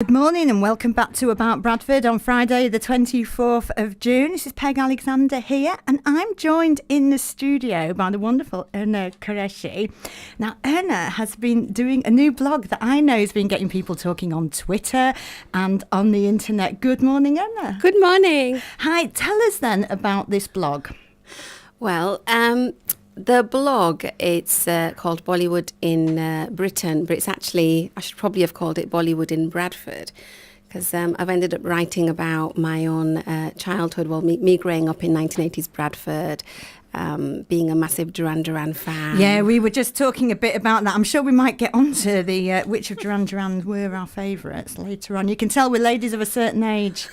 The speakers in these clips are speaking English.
Good morning and welcome back to About Bradford on Friday the 24th of June. This is Peg Alexander here and I'm joined in the studio by the wonderful Irna Qureshi. Now Irna has been doing a new blog that I know has been getting people talking on Twitter and on the internet. Good morning, Irna. Good morning. Hi, tell us then about this blog. Well, the blog, it's called Bollywood in Britain, but it's actually, I should probably have called it Bollywood in Bradford, because I've ended up writing about my own childhood, well, me growing up in 1980s Bradford, being a massive Duran Duran fan. Yeah, we were just talking a bit about that. I'm sure we might get onto the which of Duran Duran were our favourites later on. You can tell we're ladies of a certain age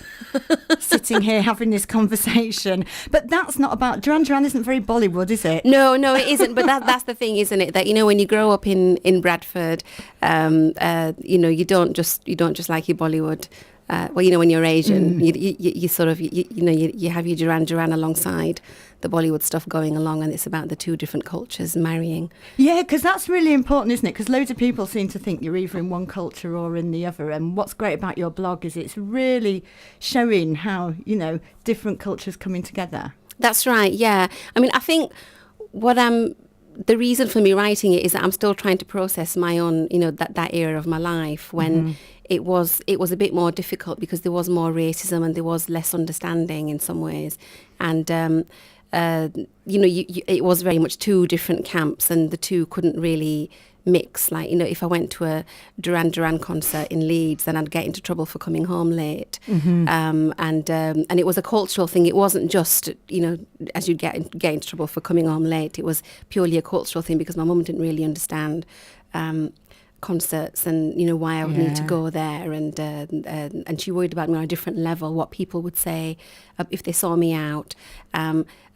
sitting here having this conversation. But that's not about... Duran Duran isn't very Bollywood, is it? No, it isn't. But that's the thing, isn't it? That, you know, when you grow up in Bradford, you don't just like your Bollywood. Well, you know, when you're Asian, you sort of, you have your Duran Duran alongside the Bollywood stuff going along, and it's about the two different cultures marrying. Yeah, because that's really important, isn't it? Because loads of people seem to think you're either in one culture or in the other. And what's great about your blog is it's really showing how, you know, different cultures coming together. That's right, yeah. I mean, I think the reason for me writing it is that I'm still trying to process my own, you know, that era of my life when it was a bit more difficult because there was more racism and there was less understanding in some ways. And, it was very much two different camps and the two couldn't really mix. Like, you know, if I went to a Duran Duran concert in Leeds, then I'd get into trouble for coming home late. And it was a cultural thing. It wasn't just, you know, as you get into trouble for coming home late. It was purely a cultural thing because my mum didn't really understand concerts and, you know, why I would need to go there, and she worried about me on a different level, what people would say if they saw me out.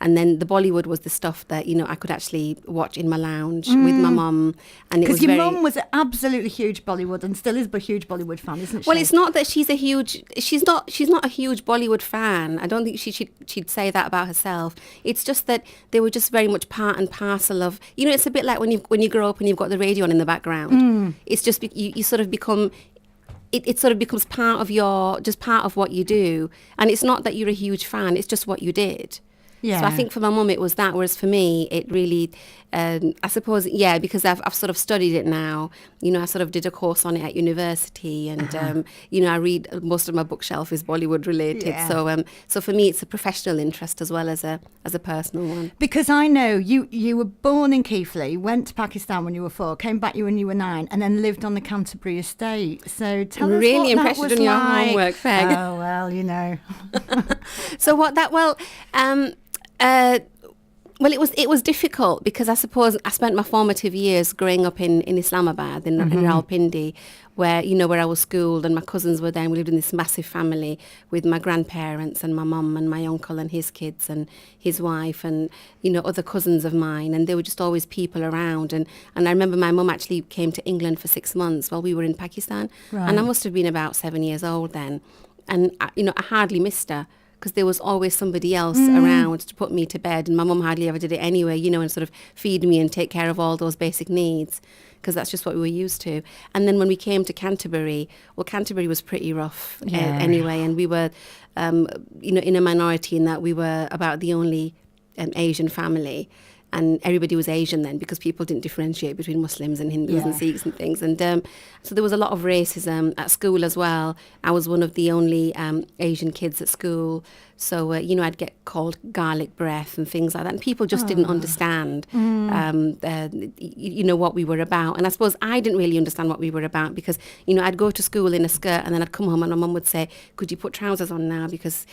And then the Bollywood was the stuff that, you know, I could actually watch in my lounge with my mum. And because your mum was an absolutely huge Bollywood and still is a huge Bollywood fan, isn't she? Well, it's not that she's not a huge Bollywood fan. I don't think she'd say that about herself. It's just that they were just very much part and parcel of, you know, it's a bit like when you grow up and you've got the radio on in the background. It's just you sort of become. It sort of becomes part of what you do, and it's not that you're a huge fan. It's just what you did. Yeah. So I think for my mum it was that, whereas for me it really, I suppose, because I've sort of studied it now. You know, I sort of did a course on it at university, and you know, I read, most of my bookshelf is Bollywood related. Yeah. So for me it's a professional interest as well as a personal one. Because I know you were born in Keighley, went to Pakistan when you were 4, came back when you were 9, and then lived on the Canterbury estate. So tell us really what that was impressed on your like. Homework, Peg. Oh well, you know. So well, it was difficult because I suppose I spent my formative years growing up in Islamabad, in Rawalpindi, where I was schooled, and my cousins were there, and we lived in this massive family with my grandparents and my mum and my uncle and his kids and his wife and, you know, other cousins of mine, and there were just always people around. And I remember my mum actually came to England for 6 months while we were in Pakistan, and I must have been about 7 years old then. And, I hardly missed her, because there was always somebody else around to put me to bed, and my mum hardly ever did it anyway, you know, and sort of feed me and take care of all those basic needs, because that's just what we were used to. And then when we came to Canterbury, well, Canterbury was pretty rough anyway, and we were, in a minority in that we were about the only Asian family. And everybody was Asian then, because people didn't differentiate between Muslims and Hindus and Sikhs and things. And so there was a lot of racism at school as well. I was one of the only Asian kids at school. So, I'd get called garlic breath and things like that. And people just didn't understand, what we were about. And I suppose I didn't really understand what we were about because, I'd go to school in a skirt and then I'd come home and my mum would say, could you put trousers on now? Because,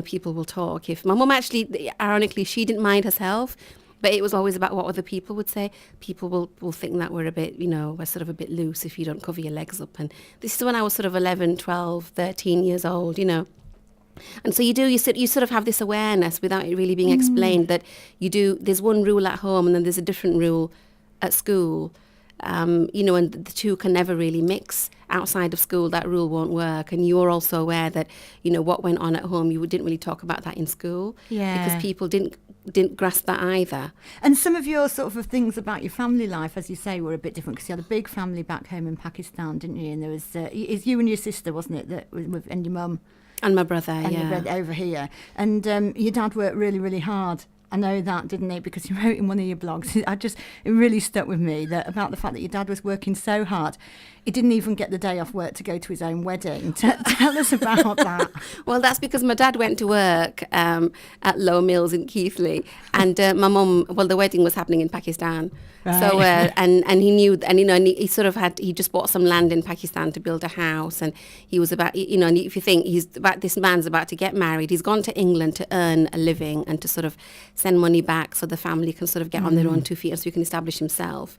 people will talk. If my mum actually, ironically, she didn't mind herself. But it was always about what other people would say. People will think that we're a bit, we're sort of a bit loose if you don't cover your legs up. And this is when I was sort of 11, 12, 13 years old, And so you sort of have this awareness without it really being explained that there's one rule at home and then there's a different rule at school. And the two can never really mix. Outside of school, that rule won't work. And you're also aware that, what went on at home, you didn't really talk about that in school. Yeah. Because people didn't didn't grasp that either. And some of your sort of things about your family life, as you say, were a bit different because you had a big family back home in Pakistan, didn't you? And there was it's you and your sister, wasn't it, that and your mum And my brother, and your brother over here. And your dad worked really, really hard. I know that, didn't he? Because you wrote in one of your blogs. It really stuck with me about the fact that your dad was working so hard. He didn't even get the day off work to go to his own wedding. Tell us about that. Well, that's because my dad went to work at Low Mills in Keighley, and my mum. Well, the wedding was happening in Pakistan, right. So and he knew, and and he sort of he just bought some land in Pakistan to build a house, and he was about, and if you think this man's about to get married, he's gone to England to earn a living and to sort of send money back so the family can sort of get on their own 2 feet and so he can establish himself.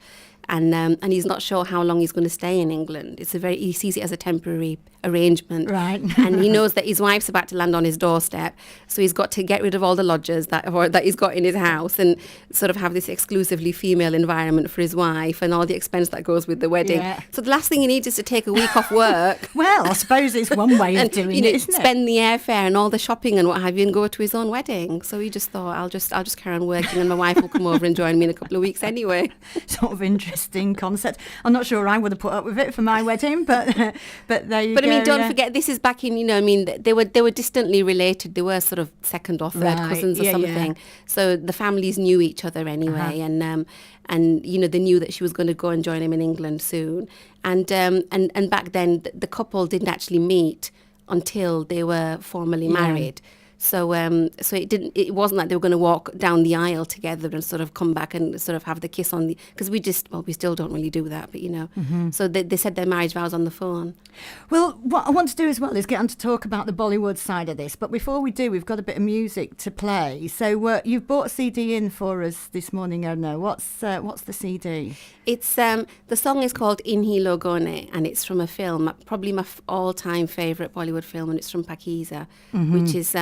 And he's not sure how long he's going to stay in England. He sees it as a temporary arrangement. Right. And he knows that his wife's about to land on his doorstep. So he's got to get rid of all the lodgers that he's got in his house and sort of have this exclusively female environment for his wife and all the expense that goes with the wedding. Yeah. So the last thing he needs is to take a week off work. Well, I suppose it's one way of and, doing it, isn't it? Spend the airfare and all the shopping and what have you and go to his own wedding. So he just thought, I'll just carry on working and my wife will come over and join me in a couple of weeks anyway. Sort of interesting concept. I'm not sure I would have put up with it for my wedding, but there you go. But I mean, don't forget, this is back in, they were distantly related. They were sort of second or third cousins or something. Yeah. So the families knew each other anyway, and they knew that she was going to go and join him in England soon. And back then, the couple didn't actually meet until they were formally married. So it wasn't like they were going to walk down the aisle together and sort of come back and sort of have the kiss on the, because we still don't really do that, but So they said their marriage vows on the phone. Well, what I want to do as well is get on to talk about the Bollywood side of this, but before we do, we've got a bit of music to play. So you've bought a CD in for us this morning, Irna. What's the CD? It's the song is called In Hi Logone, and it's from a film, probably my all-time favourite Bollywood film, and it's from Pakeezah, which is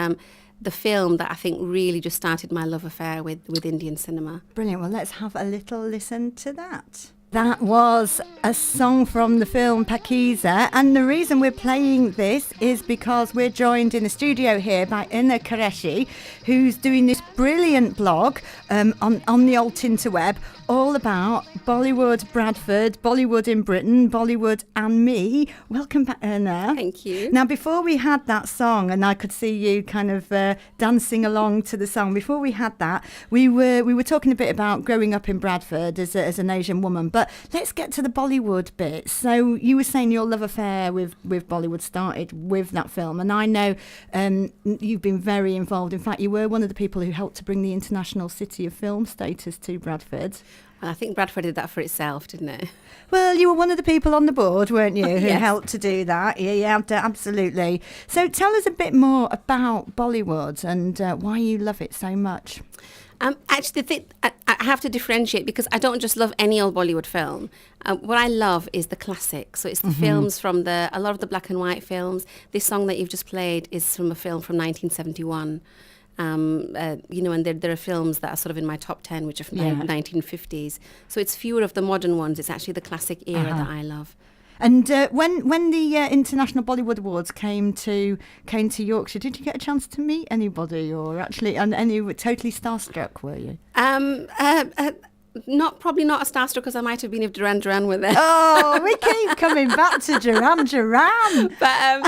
the film that I think really just started my love affair with Indian cinema. Brilliant. Well, let's have a little listen to that. That was a song from the film Pakeezah, and the reason we're playing this is because we're joined in the studio here by Irna Qureshi, who's doing this brilliant blog on the old interweb all about Bollywood Bradford, Bollywood in Britain, Bollywood and Me. Welcome back, Irna. Thank you. Now, before we had that song, and I could see you kind of dancing along to the song, before we had that, we were talking a bit about growing up in Bradford as an Asian woman, but let's get to the Bollywood bit. So you were saying your love affair with Bollywood started with that film, and I know you've been very involved. In fact, you were one of the people who helped to bring the International City of Film status to Bradford. Well, I think Bradford did that for itself, didn't it? Well, you were one of the people on the board, weren't you, who Yes. helped to do that? Yeah, absolutely. So tell us a bit more about Bollywood and why you love it so much. Actually, I have to differentiate because I don't just love any old Bollywood film. What I love is the classics. So it's the films from a lot of the black and white films. This song that you've just played is from a film from 1971. And there are films that are sort of in my top 10, which are from the 1950s. So it's fewer of the modern ones. It's actually the classic era that I love. And when the International Bollywood Awards came to Yorkshire, did you get a chance to meet anybody, or actually, and you were totally starstruck, were you? Probably not a starstruck, because I might have been if Duran Duran were there. Oh, we keep coming back to Duran Duran. But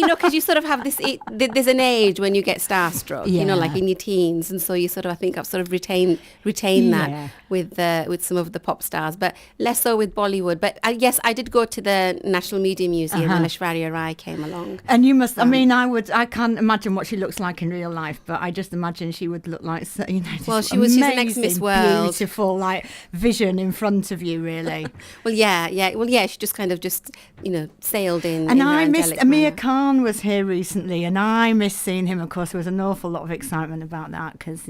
because you sort of have this, there's an age when you get starstruck, like in your teens, and so you sort of, I think I've sort of retained that with some of the pop stars, but less so with Bollywood. But yes, I did go to the National Media Museum when Aishwarya Rai came along. And you must, I can't imagine what she looks like in real life, but I just imagine she would look like, she's the next Miss World. Beautiful, like vision in front of you, really. She just kind of sailed in. And in I missed Amir manner. Khan was here recently, and I missed seeing him. Of course, there was an awful lot of excitement about that because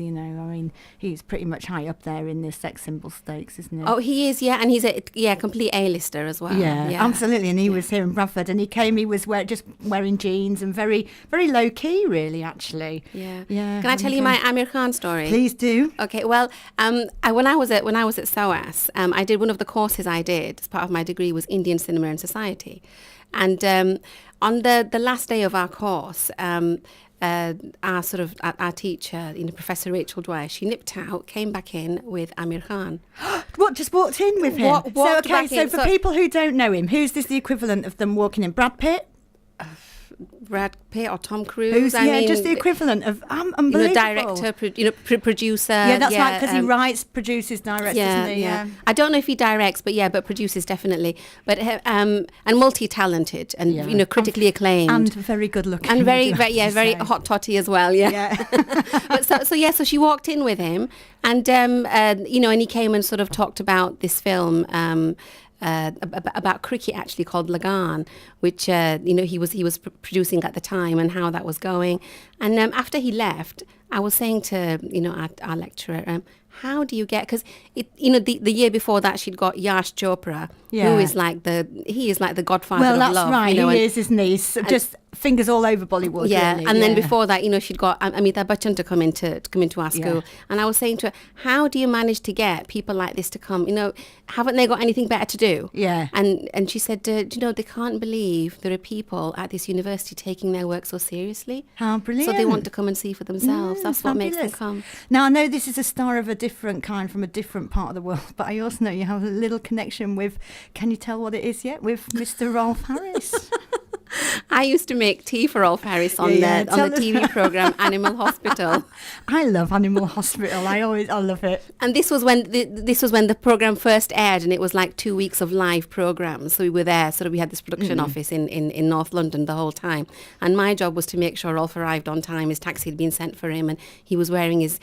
he's pretty much high up there in the sex symbol stakes, isn't he? Oh, he is, and he's a complete A-lister as well. Yeah, absolutely. And he was here in Bradford, and he was just wearing jeans and very, very low key, really, actually. Yeah. Can I tell you my Amir Khan story? Please do. Okay. Well, when I was at SOAS, I did one of the courses I did as part of my degree was Indian Cinema and Society, and on the last day of our course, our teacher, Professor Rachel Dwyer, she nipped out, came back in with Amir Khan. What, just walked in with him? So for people who don't know him, who's this the equivalent of them walking in? Brad Pitt? Brad Pitt or Tom Cruise? Just the equivalent of unbelievable. Director, producer. Yeah, that's right, because he writes, produces, directs, doesn't he? Yeah. I don't know if he directs, but produces definitely. But and multi-talented and critically acclaimed and very good looking and very hot totty as well. Yeah. But so she walked in with him, and and he came and sort of talked about this film. About cricket, actually, called Lagan, which he was producing at the time, and how that was going. And after he left, I was saying to our lecturer, how do you get, because the year before that she'd got Yash Chopra, who is like the godfather of love. Well, that's right, he is, isn't he? So just fingers all over Bollywood. Yeah, really. And then before that, she'd got Amitabh Bachchan to come into our school, and I was saying to her, how do you manage to get people like this to come? Haven't they got anything better to do? Yeah. And she said, they can't believe there are people at this university taking their work so seriously. How brilliant! So they want to come and see for themselves. That's what makes them come. Now I know this is a star of a different kind from a different part of the world, but I also know you have a little connection with. Can you tell what it is yet? With Mr. Rolf Harris. I used to make tea for Rolf Harris on the TV program Animal Hospital. I love Animal Hospital. I love it. And this was when the program first aired, and it was like 2 weeks of live programs. So we were there. So we had this production office in North London the whole time. And my job was to make sure Rolf arrived on time. His taxi had been sent for him, and he was wearing his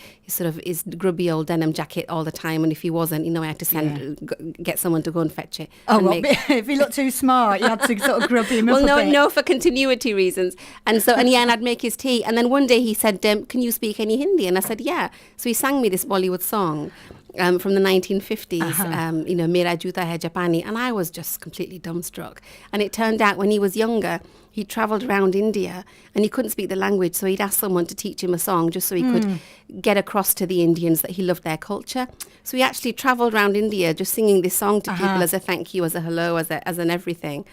grubby old denim jacket all the time. And if he wasn't, I had to get someone to go and fetch it. If he looked too smart, you had to sort of grub him up a bit. No, for continuity reasons. And I'd make his tea. And then one day he said, can you speak any Hindi? And I said, yeah. So he sang me this Bollywood song from the 1950s, Mera Juta Hai Japani. And I was just completely dumbstruck. And it turned out when he was younger, he travelled around India and he couldn't speak the language. So he'd ask someone to teach him a song just so he could get across to the Indians that he loved their culture. So he actually travelled around India just singing this song to people as a thank you, as a hello, as an everything.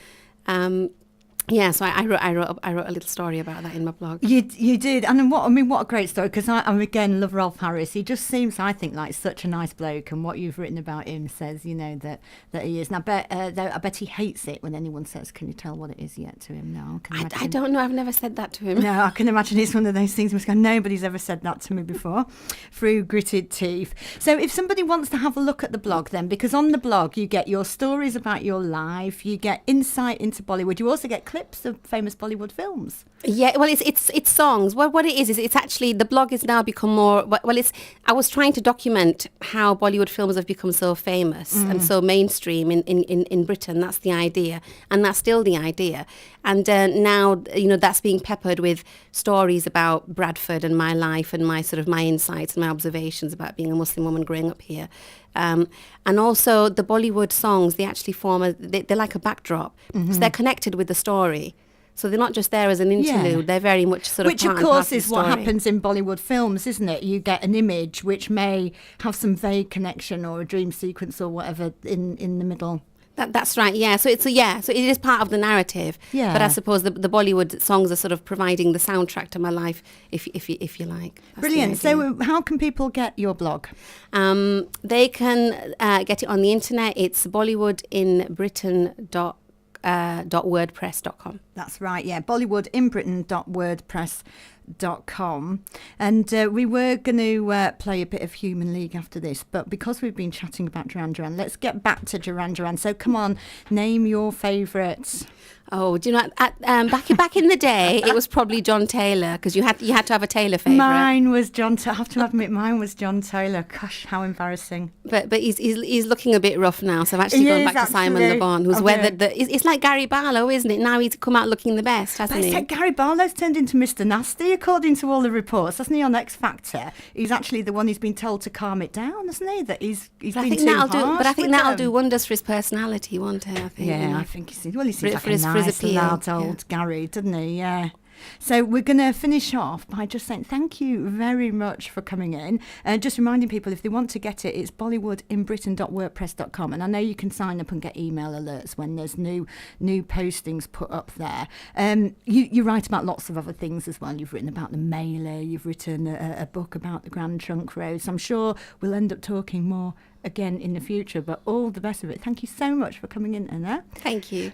So I wrote a little story about that in my blog. You did, and what a great story, because I again love Rolf Harris. He just seems, I think, like such a nice bloke, and what you've written about him says, that he is. And I bet he hates it when anyone says, "Can you tell what it is yet?" to him now. I don't know. I've never said that to him. No, I can imagine it's one of those things. Nobody's ever said that to me before. Through gritted teeth. So if somebody wants to have a look at the blog, then, because on the blog you get your stories about your life, you get insight into Bollywood, you also get clips of famous Bollywood films. Yeah, well, it's songs. What it is it's actually, the blog has now become more, I was trying to document how Bollywood films have become so famous and so mainstream in Britain. That's the idea, and that's still the idea. And now, that's being peppered with stories about Bradford and my life and my insights and my observations about being a Muslim woman growing up here. And also the Bollywood songs, they actually they're like a backdrop. So they're connected with the story. So they're not just there as an interlude, they're very much Which of course is what happens in Bollywood films, isn't it? You get an image which may have some vague connection or a dream sequence or whatever in the middle. That's right, yeah. So it is part of the narrative. Yeah. But I suppose the Bollywood songs are sort of providing the soundtrack to my life, if you like. That's brilliant. So how can people get your blog? They can get it on the internet. It's bollywoodinbritain.wordpress.com. That's right, yeah. bollywoodinbritain.wordpress.com. And we were going to play a bit of Human League after this, but because we've been chatting about Duran Duran, let's get back to Duran Duran. So come on, name your favourites. Oh, do you know, back in the day, it was probably John Taylor, because you had to have a Taylor favourite. Mine was John. I have to admit, mine was John Taylor. Gosh, how embarrassing! But he's looking a bit rough now. So I've actually gone back to Simon Le Bon, who's weathered the. It's like Gary Barlow, isn't it? Now he's come out looking the best, hasn't he? Gary Barlow's turned into Mr. Nasty, according to all the reports, hasn't he? On X Factor, he's actually the one who's been told to calm it down, hasn't he? That he's been too harsh. But I think that'll do wonders for his personality, won't it? I think. Yeah, I think he seems like a nice, loud old Gary, doesn't he? Yeah. So we're going to finish off by just saying thank you very much for coming in. And just reminding people, if they want to get it, it's bollywoodinbritain.wordpress.com. And I know you can sign up and get email alerts when there's new postings put up there. You write about lots of other things as well. You've written about the mailer. You've written a book about the Grand Trunk Road. So I'm sure we'll end up talking more again in the future. But all the best of it. Thank you so much for coming in, Irna. Thank you.